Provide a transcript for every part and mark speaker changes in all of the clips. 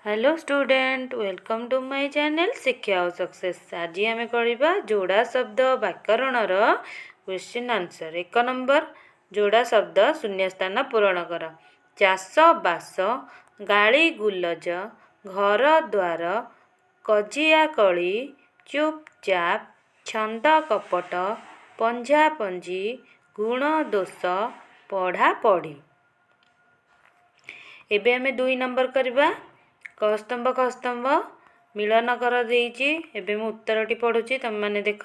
Speaker 1: Hello student welcome to my channel शिक्षा और success. आज आम करवा जोड़ा शब्द व्याकरणर क्वेश्चन आंसर। 1 नंबर जोड़ा शब्द शून्यस्थान पूरण कर। चाष बास, गाड़ी गुलज, घर द्वार, कजिया कली, चुपचाप, छंद कपट, पंझा पंझी, गुण दोष, पढ़ा पढ़ी। एबे आमे 2 नंबर करवा कस्तंभ खस्तंभ मिलन कर देइछि। एबे मु उत्तरटी पढ़ुछि तम माने देख।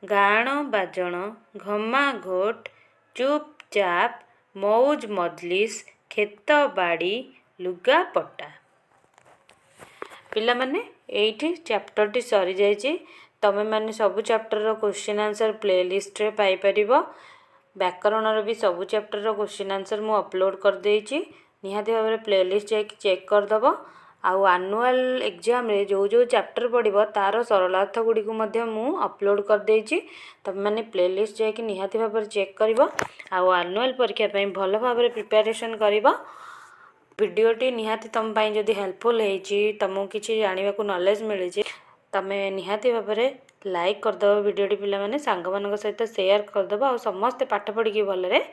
Speaker 1: गाण बाजण, घमा घोट, चुपचाप, मौज मजलिस, खेत बाड़ी, लुगा पट्टा। पिला माने एइठी चैप्टर टी सरी जाइछि। तमे माने सब चैप्टर रो क्वेश्चन आंसर प्लेलिस्ट रे पाई परिबो। व्याकरण रो भी सब चैप्टर रो क्वेश्चन आंसर मु अपलोड कर देइछि। निहाती भाबरे प्लेलिस्ट जाई चेक कर दबो। आउ एनुअल एग्जाम रे जो जो चैप्टर पढ़िबो तार सरलार्थ गुडी को मध्य मु अपलोड कर देइछि। तब माने प्लेलिस्ट जाई कि निहाती भाबरे चेक करिवो। आउ एनुअल परीक्षा पई भलो भाबरे प्रिपरेशन करिवो। वीडियोटी निहाती तम पई जदी हेल्पफुल हेछि, तमु किछि जानिबा को नॉलेज मिलिछि, तमे निहाती भाबरे लाइक कर दबो वीडियोटी। पिला माने सांग मानक सहित शेयर कर दबो। आ समस्त पाठ पढ़ी कि भलरे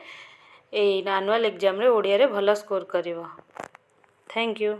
Speaker 1: ए एनुअल एग्जाम रे ओडिया रे भलो स्कोर करिवो। Thank you.